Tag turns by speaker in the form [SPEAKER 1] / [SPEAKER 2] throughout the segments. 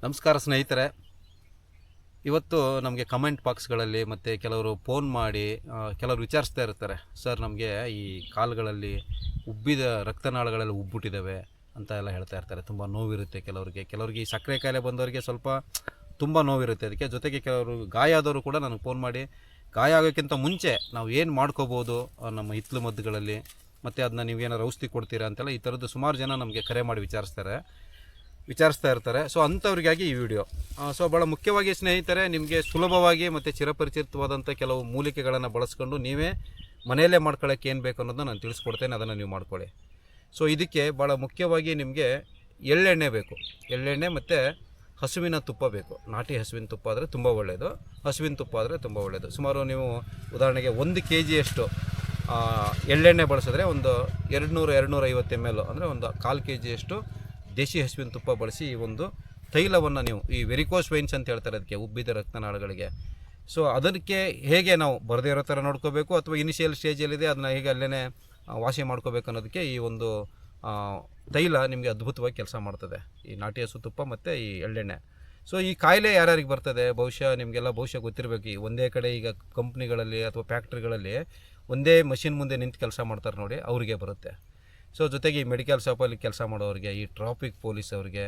[SPEAKER 1] ನಮಸ್ಕಾರ ಸ್ನೇಹಿತರೆ. ಇವತ್ತು ನಮಗೆ ಕಮೆಂಟ್ ಬಾಕ್ಸ್ಗಳಲ್ಲಿ ಮತ್ತು ಕೆಲವರು ಫೋನ್ ಮಾಡಿ ಕೆಲವರು ವಿಚಾರಿಸ್ತಾ ಇರ್ತಾರೆ, ಸರ್ ನಮಗೆ ಈ ಕಾಲುಗಳಲ್ಲಿ ಉಬ್ಬಿದ ರಕ್ತನಾಳಗಳೆಲ್ಲ ಉಬ್ಬಿಟ್ಟಿದ್ದಾವೆ ಅಂತ ಎಲ್ಲ ಹೇಳ್ತಾ ಇರ್ತಾರೆ. ತುಂಬ ನೋವಿರುತ್ತೆ ಕೆಲವರಿಗೆ ಈ ಸಕ್ಕರೆ ಕಾಯಿಲೆ ಬಂದವರಿಗೆ ಸ್ವಲ್ಪ ತುಂಬ ನೋವಿರುತ್ತೆ. ಅದಕ್ಕೆ ಜೊತೆಗೆ ಕೆಲವರು ಗಾಯ ಆದವರು ಕೂಡ ನನಗೆ ಫೋನ್ ಮಾಡಿ ಗಾಯ ಆಗೋಕ್ಕಿಂತ ಮುಂಚೆ ನಾವು ಏನು ಮಾಡ್ಕೋಬೋದು ನಮ್ಮ ಹಿತ್ತಲು ಮದ್ದುಗಳಲ್ಲಿ, ಮತ್ತು ಅದನ್ನ ನೀವೇನಾರು ಔಷಧಿ ಕೊಡ್ತೀರಾ ಅಂತೆಲ್ಲ ಈ ಥರದ್ದು ಸುಮಾರು ಜನ ನಮಗೆ ಕರೆ ಮಾಡಿ ವಿಚಾರಿಸ್ತಾ ಇರ್ತಾರೆ. ಸೊ ಅಂಥವ್ರಿಗಾಗಿ ಈ ವಿಡಿಯೋ. ಸೊ ಭಾಳ ಮುಖ್ಯವಾಗಿ ಸ್ನೇಹಿತರೆ, ನಿಮಗೆ ಸುಲಭವಾಗಿ ಮತ್ತು ಚಿರಪರಿಚಿತವಾದಂಥ ಕೆಲವು ಮೂಲಿಕೆಗಳನ್ನು ಬಳಸ್ಕೊಂಡು ನೀವೇ ಮನೆಯಲ್ಲೇ ಮಾಡ್ಕೊಳ್ಳೋಕ್ಕೆ ಏನು ಬೇಕು ಅನ್ನೋದನ್ನ ನಾನು ತಿಳಿಸ್ಕೊಡ್ತೇನೆ, ಅದನ್ನು ನೀವು ಮಾಡ್ಕೊಳ್ಳಿ. ಸೊ ಇದಕ್ಕೆ ಭಾಳ ಮುಖ್ಯವಾಗಿ ನಿಮಗೆ ಎಳ್ಳೆಣ್ಣೆ ಬೇಕು. ಎಳ್ಳೆಣ್ಣೆ ಮತ್ತು ಹಸುವಿನ ತುಪ್ಪ ಬೇಕು. ನಾಟಿ ಹಸುವಿನ ತುಪ್ಪ ಆದರೆ ತುಂಬ ಒಳ್ಳೆಯದು, ಹಸುವಿನ ತುಪ್ಪ ಆದರೆ ತುಂಬ ಒಳ್ಳೆಯದು. ಸುಮಾರು ನೀವು ಉದಾಹರಣೆಗೆ 1 kg ಎಳ್ಳೆಣ್ಣೆ ಬಳಸಿದ್ರೆ ಒಂದು 200-250 ml ಅಂದರೆ ಒಂದು 1/4 kg ದೇಶಿ ಹಸುವಿನ ತುಪ್ಪ ಬಳಸಿ ಈ ಒಂದು ತೈಲವನ್ನು ನೀವು, ಈ ವೆರಿಕೋಸ್ ವೈನ್ಸ್ ಅಂತ ಹೇಳ್ತಾರೆ ಅದಕ್ಕೆ, ಉಬ್ಬಿದ ರಕ್ತನಾಳಗಳಿಗೆ. ಸೊ ಅದಕ್ಕೆ ಹೇಗೆ ನಾವು ಬರದೇ ಇರೋ ಥರ ನೋಡ್ಕೋಬೇಕು ಅಥವಾ ಇನಿಷಿಯಲ್ ಸ್ಟೇಜಲ್ಲಿದೆ ಅದನ್ನ ಹೇಗೆ ಅಲ್ಲೇ ವಾಸಿ ಮಾಡ್ಕೋಬೇಕು ಅನ್ನೋದಕ್ಕೆ ಈ ಒಂದು ತೈಲ ನಿಮಗೆ ಅದ್ಭುತವಾಗಿ ಕೆಲಸ ಮಾಡ್ತದೆ, ಈ ನಾಟಿ ಹಸು ತುಪ್ಪ ಮತ್ತು ಈ ಎಳ್ಳೆಣ್ಣೆ. ಸೊ ಈ ಕಾಯಿಲೆ ಯಾರ್ಯಾರಿಗೆ ಬರ್ತದೆ ನಿಮಗೆಲ್ಲ ಗೊತ್ತಿರಬೇಕು. ಈ ಒಂದೇ ಕಡೆ ಈಗ ಕಂಪ್ನಿಗಳಲ್ಲಿ ಅಥವಾ ಫ್ಯಾಕ್ಟ್ರಿಗಳಲ್ಲಿ ಒಂದೇ ಮಷಿನ್ ಮುಂದೆ ನಿಂತು ಕೆಲಸ ಮಾಡ್ತಾರೆ ನೋಡಿ, ಅವರಿಗೆ ಬರುತ್ತೆ. ಸೊ ಜೊತೆಗೆ ಈ ಮೆಡಿಕಲ್ ಶಾಪಲ್ಲಿ ಕೆಲಸ ಮಾಡೋರಿಗೆ, ಈ ಟ್ರಾಫಿಕ್ ಪೊಲೀಸ್ ಅವರಿಗೆ,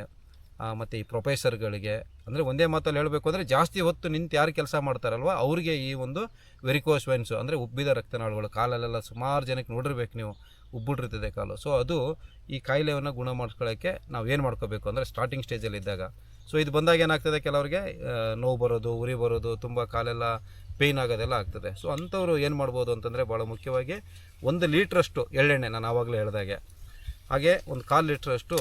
[SPEAKER 1] ಮತ್ತು ಈ ಪ್ರೊಫೆಸರ್ಗಳಿಗೆ, ಅಂದರೆ ಒಂದೇ ಮಾತಲ್ಲಿ ಹೇಳಬೇಕು ಅಂದರೆ ಜಾಸ್ತಿ ಹೊತ್ತು ನಿಂತು ಯಾರು ಕೆಲಸ ಮಾಡ್ತಾರಲ್ವ ಅವ್ರಿಗೆ ಈ ಒಂದು ವೆರಿಕೋಸ್ ವೈನ್ಸು ಅಂದರೆ ಉಬ್ಬಿದ ರಕ್ತನಾಳಗಳು, ಕಾಲಲ್ಲೆಲ್ಲ ಸುಮಾರು ಜನಕ್ಕೆ ನೋಡಿರ್ಬೇಕು ನೀವು, ಉಬ್ಬಿಟ್ಟಿರ್ತದೆ ಕಾಲು. ಸೊ ಅದು ಈ ಕಾಯಿಲೆಯನ್ನು ಗುಣ ಮಾಡ್ಕೊಳ್ಳೋಕ್ಕೆ ನಾವು ಏನು ಮಾಡ್ಕೋಬೇಕು ಅಂದರೆ ಸ್ಟಾರ್ಟಿಂಗ್ ಸ್ಟೇಜಲ್ಲಿದ್ದಾಗ. ಸೊ ಇದು ಬಂದಾಗ ಏನಾಗ್ತದೆ, ಕೆಲವರಿಗೆ ನೋವು ಬರೋದು, ಉರಿ ಬರೋದು, ತುಂಬ ಕಾಲೆಲ್ಲ ಪೇಯ್ನ್ ಆಗೋದೆಲ್ಲ ಆಗ್ತದೆ. ಸೊ ಅಂಥವ್ರು ಏನು ಮಾಡ್ಬೋದು ಅಂತಂದರೆ ಭಾಳ ಮುಖ್ಯವಾಗಿ 1 ಲೀಟ್ರಷ್ಟು ಎಳ್ಳೆಣ್ಣೆ, ನಾನು ಆವಾಗಲೇ ಹೇಳಿದಾಗೆ, ಹಾಗೆ ಒಂದು 1/4 ಲೀಟ್ರಷ್ಟು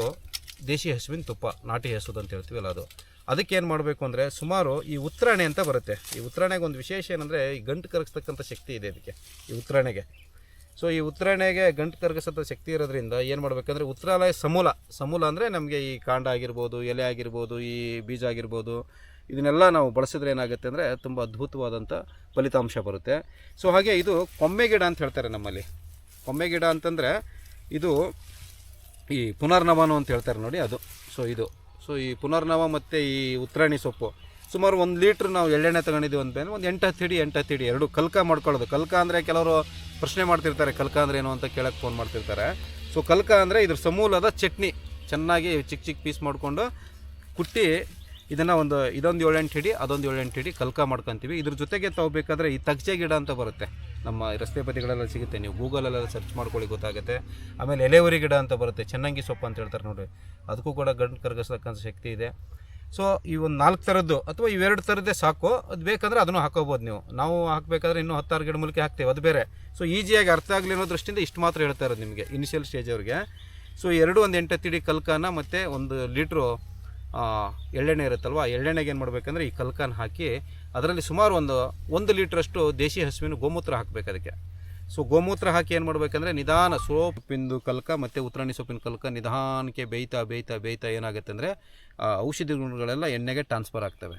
[SPEAKER 1] ದೇಶಿ ಹಸುವಿನ ತುಪ್ಪ, ನಾಟಿ ಹಸುದು ಅಂತ ಹೇಳ್ತೀವಲ್ಲ ಅದು. ಅದಕ್ಕೆ ಏನು ಮಾಡಬೇಕು ಅಂದರೆ ಸುಮಾರು ಈ ಉತ್ತರಾಣೆ ಅಂತ ಬರುತ್ತೆ. ಈ ಉತ್ತರಾಣೆಗೆ ಒಂದು ವಿಶೇಷ ಏನಂದರೆ ಈ ಗಂಟು ಕರಗಿಸ್ತಕ್ಕಂಥ ಶಕ್ತಿ ಇದೆ ಇದಕ್ಕೆ, ಈ ಉತ್ತರಾಣೆಗೆ. ಸೊ ಈ ಉತ್ತರಾಣೆಗೆ ಗಂಟು ಕರಗಿಸೋ ಶಕ್ತಿ ಇರೋದ್ರಿಂದ ಏನು ಮಾಡಬೇಕಂದ್ರೆ ಉತ್ತರಾಲಯ ಸಮೂಲ ಅಂದರೆ ನಮಗೆ ಈ ಕಾಂಡ ಆಗಿರ್ಬೋದು, ಎಲೆ ಆಗಿರ್ಬೋದು, ಈ ಬೀಜ ಆಗಿರ್ಬೋದು, ಇದನ್ನೆಲ್ಲ ನಾವು ಬಳಸಿದ್ರೆ ಏನಾಗುತ್ತೆ ಅಂದರೆ ತುಂಬ ಅದ್ಭುತವಾದಂಥ ಫಲಿತಾಂಶ ಬರುತ್ತೆ. ಸೊ ಹಾಗೆ ಇದು ಕೊಮ್ಮೆ ಗಿಡ ಅಂತ ಹೇಳ್ತಾರೆ ನಮ್ಮಲ್ಲಿ. ಕೊಮ್ಮೆ ಗಿಡ ಅಂತಂದರೆ ಇದು ಈ ಪುನರ್ನವನು ಅಂತ ಹೇಳ್ತಾರೆ ನೋಡಿ, ಅದು. ಸೊ ಈ ಪುನರ್ನವ ಮತ್ತು ಈ ಉತ್ತರಾಣಿ ಸೊಪ್ಪು ಸುಮಾರು 1 ಲೀಟ್ರ್ ನಾವು ಎಳ್ಳೆಣ್ಣೆ ತೊಗೊಂಡಿದ್ದೀವಿ ಅಂದಮೇಲೆ ಒಂದು 8 ಹಿಡಿ ಎರಡು ಕಲ್ಕ ಮಾಡ್ಕೊಳ್ಳೋದು. ಕಲ್ಕ ಅಂದರೆ ಕೆಲವರು ಪ್ರಶ್ನೆ ಮಾಡ್ತಿರ್ತಾರೆ, ಕಲ್ಕ ಅಂದರೆ ಏನು ಅಂತ ಕೇಳೋಕ್ಕೆ ಫೋನ್ ಮಾಡ್ತಿರ್ತಾರೆ. ಸೊ ಕಲ್ಕ ಅಂದರೆ ಇದ್ರ ಸಮೂಲದ ಚಟ್ನಿ, ಚೆನ್ನಾಗಿ ಚಿಕ್ಕ ಪೀಸ್ ಮಾಡಿಕೊಂಡು ಕುಟ್ಟಿ ಇದನ್ನು ಇದೊಂದು 7-8 ಹಿಡಿ, ಅದೊಂದು 7-8 ಹಿಡಿ ಕಲ್ಕ ಮಾಡ್ಕೊತೀವಿ. ಇದ್ರ ಜೊತೆಗೆ ತಗೋಬೇಕಾದ್ರೆ ಈ ತಗ್ಜೆ ಗಿಡ ಅಂತ ಬರುತ್ತೆ, ನಮ್ಮ ರಸ್ತೆ ಬದಿಗಳೆಲ್ಲ ಸಿಗುತ್ತೆ, ನೀವು ಗೂಗಲಲ್ಲೆಲ್ಲ ಸರ್ಚ್ ಮಾಡ್ಕೊಳ್ಳಿ ಗೊತ್ತಾಗುತ್ತೆ. ಆಮೇಲೆ ಎಲೆವರಿ ಗಿಡ ಅಂತ ಬರುತ್ತೆ, ಚೆನ್ನಂಗಿ ಸೊಪ್ಪು ಅಂತ ಹೇಳ್ತಾರೆ ನೋಡಿ, ಅದಕ್ಕೂ ಕೂಡ ಗಂಟು ಕರಗಿಸ್ತಕ್ಕಂಥ ಶಕ್ತಿ ಇದೆ. ಸೊ ಈ ಒಂದು 4 ಥರದ್ದು ಅಥವಾ ಇವೆರಡು ಥರದ್ದೇ ಸಾಕು. ಅದು ಬೇಕಂದರೆ ಅದನ್ನು ಹಾಕೋಬೋದು ನೀವು. ನಾವು ಹಾಕಬೇಕಾದ್ರೆ ಇನ್ನೂ 10-6 ಗಿಡ ಮೂಲಿಕೆ ಹಾಕ್ತೇವೆ, ಅದು ಬೇರೆ. ಸೊ ಈಸಿಯಾಗಿ ಅರ್ಥ ಆಗಲಿ ಅನ್ನೋ ದೃಷ್ಟಿಯಿಂದ ಇಷ್ಟು ಮಾತ್ರ ಹೇಳ್ತಾ ಇರೋದು ನಿಮಗೆ ಇನಿಷಿಯಲ್ ಸ್ಟೇಜ್ ಅವ್ರಿಗೆ. ಸೊ ಎರಡು ಒಂದು 8 ಹಿಡಿ ಕಲ್ಕನ ಮತ್ತು 1 ಲೀಟ್ರು ಎಳ್ಳೆಣ್ಣೆ ಇರುತ್ತಲ್ವ, ಎಳ್ಳೆಣ್ಣೆಗೆ ಏನು ಮಾಡಬೇಕಂದ್ರೆ ಈ ಕಲ್ಕನ ಹಾಕಿ ಅದರಲ್ಲಿ ಸುಮಾರು 1 ಲೀಟ್ರಷ್ಟು ದೇಶಿ ಹಸುವಿನ ಗೋಮೂತ್ರ ಹಾಕಬೇಕು ಅದಕ್ಕೆ. ಸೊ ಗೋಮೂತ್ರ ಹಾಕಿ ಏನು ಮಾಡಬೇಕಂದ್ರೆ ನಿಧಾನ ಸೋಪಿಂದು ಕಲ್ಕ ಮತ್ತು ಉತ್ತರಾಣಿ ಸೊಪ್ಪಿನ ಕಲ್ಕ ನಿಧಾನಕ್ಕೆ ಬೇಯ್ತಾ ಏನಾಗುತ್ತೆ ಅಂದರೆ ಔಷಧಿ ಗುಣಗಳೆಲ್ಲ ಎಣ್ಣೆಗೆ ಟ್ರಾನ್ಸ್ಫರ್ ಆಗ್ತವೆ.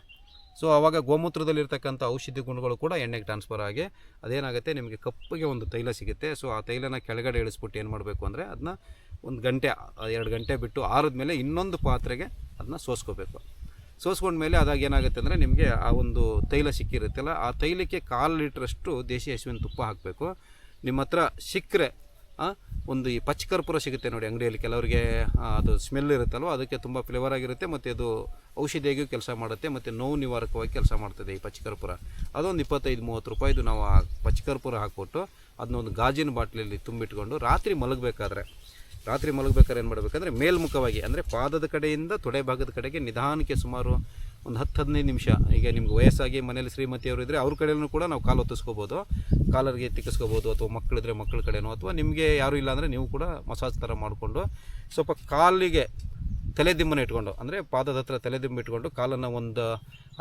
[SPEAKER 1] ಸೊ ಆವಾಗ ಗೋಮೂತ್ರದಲ್ಲಿರ್ತಕ್ಕಂಥ ಔಷಧಿ ಗುಣಗಳು ಕೂಡ ಎಣ್ಣೆಗೆ ಟ್ರಾನ್ಸ್ಫರ್ ಆಗಿ ಅದೇನಾಗುತ್ತೆ, ನಿಮಗೆ ಕಪ್ಪಿಗೆ ಒಂದು ತೈಲ ಸಿಗುತ್ತೆ. ಸೊ ಆ ತೈಲನ ಕೆಳಗಡೆ ಇಳಿಸ್ಬಿಟ್ಟು ಏನು ಮಾಡಬೇಕು ಅಂದರೆ ಅದನ್ನ 1 ಗಂಟೆ 2 ಗಂಟೆ ಬಿಟ್ಟು ಆರಿದ್ಮೇಲೆ ಇನ್ನೊಂದು ಪಾತ್ರೆಗೆ ಅದನ್ನ ಸೋಸ್ಕೊಂಡ್ಮೇಲೆ ಅದಾಗ ಏನಾಗುತ್ತೆ ಅಂದರೆ ನಿಮಗೆ ಆ ಒಂದು ತೈಲ ಸಿಕ್ಕಿರುತ್ತಲ್ಲ, ಆ ತೈಲಕ್ಕೆ 1/4 ಲೀಟ್ರಷ್ಟು ದೇಶಿ ಹಸುವಿನ ತುಪ್ಪ ಹಾಕಬೇಕು. ನಿಮ್ಮ ಹತ್ರ ಸಿಕ್ಕರೆ ಒಂದು ಈ ಪಚ್ಚಕರ್ಪೂರ ಸಿಗುತ್ತೆ ನೋಡಿ ಅಂಗಡಿಯಲ್ಲಿ, ಕೆಲವರಿಗೆ ಅದು ಸ್ಮೆಲ್ ಇರುತ್ತಲ್ವ, ಅದಕ್ಕೆ ತುಂಬ ಫ್ಲೇವರ್ ಆಗಿರುತ್ತೆ ಮತ್ತು ಅದು ಔಷಧಿಯಾಗಿಯೂ ಕೆಲಸ ಮಾಡುತ್ತೆ ಮತ್ತು ನೋವು ನಿವಾರಕವಾಗಿ ಕೆಲಸ ಮಾಡ್ತದೆ ಈ ಪಚ್ಚಕರ್ಪೂರ. ಅದೊಂದು 25-30 ರೂಪಾಯಿದು ನಾವು ಆ ಪಚ್ಚಕರ್ಪೂರ ಹಾಕ್ಬಿಟ್ಟು ಅದನ್ನ ಒಂದು ಗಾಜಿನ ಬಾಟ್ಲಲ್ಲಿ ತುಂಬಿಟ್ಕೊಂಡು ರಾತ್ರಿ ಮಲಗಬೇಕಾದ್ರೆ ಏನು ಮಾಡಬೇಕಂದ್ರೆ ಮೇಲ್ಮುಖವಾಗಿ, ಅಂದರೆ ಪಾದದ ಕಡೆಯಿಂದ ತೊಡೆ ಭಾಗದ ಕಡೆಗೆ ನಿಧಾನಕ್ಕೆ ಸುಮಾರು ಒಂದು 10-15 ನಿಮಿಷ. ಈಗ ನಿಮ್ಗೆ ವಯಸ್ಸಾಗಿ ಮನೇಲಿ ಶ್ರೀಮತಿಯವರು ಇದ್ದರೆ ಅವ್ರ ಕಡೆಯೂ ಕೂಡ ನಾವು ಕಾಲು ಹೊತ್ತಿಸ್ಕೋಬೋದು, ಕಾಲರ್ಗೆ ತಿಕ್ಕಿಸ್ಕೋಬೋದು, ಅಥವಾ ಮಕ್ಕಳಿದ್ರೆ ಮಕ್ಕಳ ಕಡೆನೋ, ಅಥವಾ ನಿಮಗೆ ಯಾರೂ ಇಲ್ಲ ಅಂದರೆ ನೀವು ಕೂಡ ಮಸಾಜ್ ಥರ ಮಾಡಿಕೊಂಡು ಸ್ವಲ್ಪ ಕಾಲಿಗೆ ತಲೆದಿಂಬನ್ನು ಇಟ್ಕೊಂಡು, ಅಂದರೆ ಪಾದದ ಹತ್ರ ತಲೆದಿಂಬು ಇಟ್ಕೊಂಡು ಕಾಲನ್ನು ಒಂದು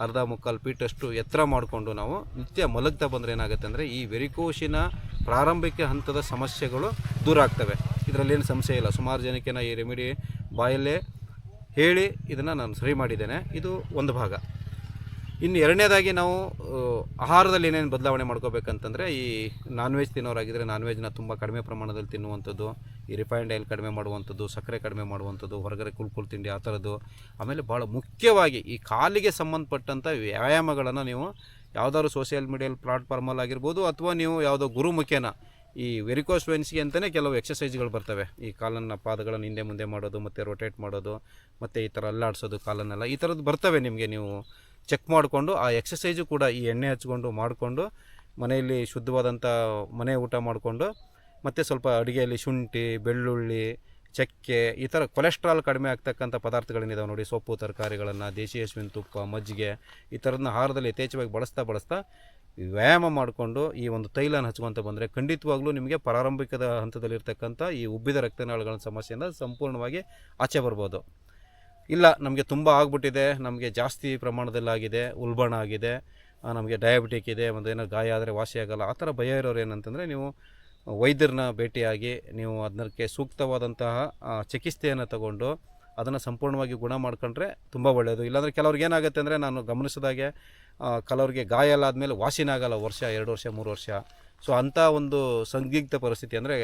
[SPEAKER 1] 1/2-3 ಫೀಟಷ್ಟು ಎತ್ತರ ಮಾಡಿಕೊಂಡು ನಾವು ನಿತ್ಯ ಮಲಗ್ತಾ ಬಂದರೆ ಏನಾಗುತ್ತೆ ಅಂದರೆ ಈ ವೆರಿಕೋಶಿನ ಪ್ರಾರಂಭಿಕ ಹಂತದ ಸಮಸ್ಯೆಗಳು ದೂರ ಆಗ್ತವೆ. ಇದರಲ್ಲೇನು ಸಮಸ್ಯೆ ಇಲ್ಲ. ಸುಮಾರು ಜನಕ್ಕೆ ನಾನು ಈ ರೆಮಿಡಿ ಬಾಯಲ್ಲೇ ಹೇಳಿ ಇದನ್ನು ನಾನು ಸರಿ ಮಾಡಿದ್ದೇನೆ. ಇದು ಒಂದು ಭಾಗ. ಇನ್ನು ಎರಡನೇದಾಗಿ ನಾವು ಆಹಾರದಲ್ಲಿ ಏನೇನು ಬದಲಾವಣೆ ಮಾಡ್ಕೋಬೇಕಂತಂದರೆ, ಈ ನಾನ್ ವೆಜ್ ತಿನ್ನೋರಾಗಿದ್ದರೆ ನಾನ್ ವೆಜ್ನ ತುಂಬ ಕಡಿಮೆ ಪ್ರಮಾಣದಲ್ಲಿ ತಿನ್ನುವಂಥದ್ದು, ಈ ರಿಫೈನ್ಡ್ ಆಯಿಲ್ ಕಡಿಮೆ ಮಾಡುವಂಥದ್ದು, ಸಕ್ಕರೆ ಕಡಿಮೆ ಮಾಡುವಂಥದ್ದು, ಹೊರಗಡೆ ಕುಲ್ಕುಲ್ ತಿಂಡಿ ಆ ಥರದ್ದು. ಆಮೇಲೆ ಭಾಳ ಮುಖ್ಯವಾಗಿ ಈ ಕಾಲಿಗೆ ಸಂಬಂಧಪಟ್ಟಂಥ ವ್ಯಾಯಾಮಗಳನ್ನು ನೀವು ಯಾವುದಾದ್ರು ಸೋಷಿಯಲ್ ಮೀಡಿಯಲ್ ಪ್ಲಾಟ್ಫಾರ್ಮಲ್ಲಿ ಆಗಿರ್ಬೋದು, ಅಥವಾ ನೀವು ಯಾವುದೋ ಗುರು ಮುಖೇನ ಈ ವೆರಿಕೋಸ್ ವೆನ್ಸ್ಗೆ ಅಂತಲೇ ಕೆಲವು ಎಕ್ಸಸೈಸ್ಗಳು ಬರ್ತವೆ. ಈ ಕಾಲನ್ನು ಪಾದಗಳನ್ನು ಹಿಂದೆ ಮುಂದೆ ಮಾಡೋದು, ಮತ್ತು ರೊಟೇಟ್ ಮಾಡೋದು, ಮತ್ತು ಈ ಥರ ಅಲ್ಲಾಡಿಸೋದು ಕಾಲನ್ನೆಲ್ಲ, ಈ ಥರದ್ದು ಬರ್ತವೆ. ನಿಮಗೆ ನೀವು ಚೆಕ್ ಮಾಡಿಕೊಂಡು ಆ ಎಕ್ಸಸೈಸು ಕೂಡ ಈ ಎಣ್ಣೆ ಹಚ್ಕೊಂಡು ಮಾಡಿಕೊಂಡು ಮನೆಯಲ್ಲಿ ಶುದ್ಧವಾದಂಥ ಮನೆ ಊಟ ಮಾಡಿಕೊಂಡು, ಮತ್ತು ಸ್ವಲ್ಪ ಅಡುಗೆಯಲ್ಲಿ ಶುಂಠಿ, ಬೆಳ್ಳುಳ್ಳಿ, ಚಕ್ಕೆ, ಈ ಥರ ಕೊಲೆಸ್ಟ್ರಾಲ್ ಕಡಿಮೆ ಆಗ್ತಕ್ಕಂಥ ಪದಾರ್ಥಗಳೇನಿದಾವೆ ನೋಡಿ, ಸೊಪ್ಪು ತರಕಾರಿಗಳನ್ನು, ದೇಶಿ ಹಸುವಿನ ತುಪ್ಪ, ಮಜ್ಜಿಗೆ, ಈ ಥರದನ್ನ ಆಹಾರದಲ್ಲಿ ಯಥೇಚ್ಛವಾಗಿ ಬಳಸ್ತಾ ವ್ಯಾಯಾಮ ಮಾಡಿಕೊಂಡು ಈ ಒಂದು ತೈಲನ ಹಚ್ಕೊತ ಬಂದರೆ ಖಂಡಿತವಾಗ್ಲೂ ನಿಮಗೆ ಪ್ರಾರಂಭಿಕದ ಹಂತದಲ್ಲಿರ್ತಕ್ಕಂಥ ಈ ಉಬ್ಬಿದ ರಕ್ತನಾಳಗಳ ಸಮಸ್ಯೆಯಿಂದ ಸಂಪೂರ್ಣವಾಗಿ ಆಚೆ ಬರ್ಬೋದು. ಇಲ್ಲ ನಮಗೆ ತುಂಬ ಆಗ್ಬಿಟ್ಟಿದೆ, ನಮಗೆ ಜಾಸ್ತಿ ಪ್ರಮಾಣದಲ್ಲಾಗಿದೆ, ಉಲ್ಬಣ ಆಗಿದೆ, ನಮಗೆ ಡಯಾಬಿಟಿಕ್ ಇದೆ, ಒಂದು ಏನೋ ಗಾಯ ಆದರೆ ವಾಸಿಯಾಗಲ್ಲ, ಆ ಥರ ಭಯ ಇರೋರು ಏನಂತಂದರೆ ನೀವು ವೈದ್ಯರನ್ನ ಭೇಟಿಯಾಗಿ ನೀವು ಅದಕ್ಕೆ ಸೂಕ್ತವಾದಂತಹ ಚಿಕಿತ್ಸೆಯನ್ನು ತಗೊಂಡು ಅದನ್ನು ಸಂಪೂರ್ಣವಾಗಿ ಗುಣ ಮಾಡ್ಕೊಂಡ್ರೆ ತುಂಬ ಒಳ್ಳೆಯದು. ಇಲ್ಲಾಂದರೆ ಕೆಲವ್ರಿಗೆ ಏನಾಗುತ್ತೆ ಅಂದರೆ, ನಾನು ಗಮನಿಸಿದಾಗೆ ಕೆಲವ್ರಿಗೆ ಗಾಯ ಎಲ್ಲ ಆದಮೇಲೆ ವಾಸಿನೇ ಆಗಲ್ಲ, ವರ್ಷ 2 ವರ್ಷ 3 ವರ್ಷ. ಸೊ ಅಂಥ ಒಂದು ಸಂದಿಗ್ಧ ಪರಿಸ್ಥಿತಿ ಅಂದರೆ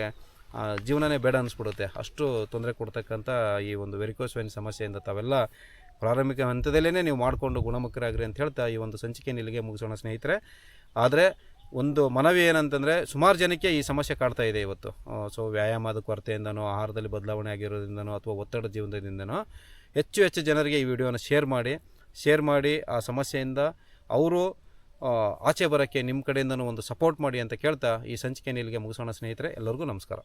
[SPEAKER 1] ಜೀವನನೇ ಬೇಡ ಅನ್ನಿಸ್ಬಿಡುತ್ತೆ, ಅಷ್ಟು ತೊಂದರೆ ಕೊಡ್ತಕ್ಕಂಥ ಈ ಒಂದು ವೆರಿಕೋಸ್ ವೆನ್ ಸಮಸ್ಯೆಯಿಂದ ತಾವೆಲ್ಲ ಪ್ರಾರಂಭಿಕ ಹಂತದಲ್ಲೇ ನೀವು ಮಾಡಿಕೊಂಡು ಗುಣಮುಖರಾಗ್ರಿ ಅಂತ ಹೇಳ್ತಾ ಈ ಒಂದು ಸಂಚಿಕೆ ಇಲ್ಲಿಗೆ ಮುಗಿಸೋಣ ಸ್ನೇಹಿತರೆ. ಆದರೆ ಒಂದು ಮನವಿ ಏನಂತಂದರೆ, ಸುಮಾರು ಜನಕ್ಕೆ ಈ ಸಮಸ್ಯೆ ಕಾಡ್ತಾ ಇದೆ ಇವತ್ತು. ಸೊ ವ್ಯಾಯಾಮದ ಕೊರತೆಯಿಂದನೋ, ಆಹಾರದಲ್ಲಿ ಬದಲಾವಣೆ ಆಗಿರೋದ್ರಿಂದನೋ, ಅಥವಾ ಒತ್ತಡ ಜೀವನದಿಂದನೋ ಹೆಚ್ಚು ಜನರಿಗೆ ಈ ವಿಡಿಯೋನ ಶೇರ್ ಮಾಡಿ ಆ ಸಮಸ್ಯೆಯಿಂದ ಅವರು ಆಚೆ ಬರೋಕ್ಕೆ ನಿಮ್ಮ ಕಡೆಯಿಂದನೂ ಒಂದು ಸಪೋರ್ಟ್ ಮಾಡಿ ಅಂತ ಕೇಳ್ತಾ ಈ ಸಂಚಿಕೆಯನ್ನು ಇಲ್ಲಿಗೆ ಮುಗಿಸೋಣ ಸ್ನೇಹಿತರೆ. ಎಲ್ಲರಿಗೂ ನಮಸ್ಕಾರ.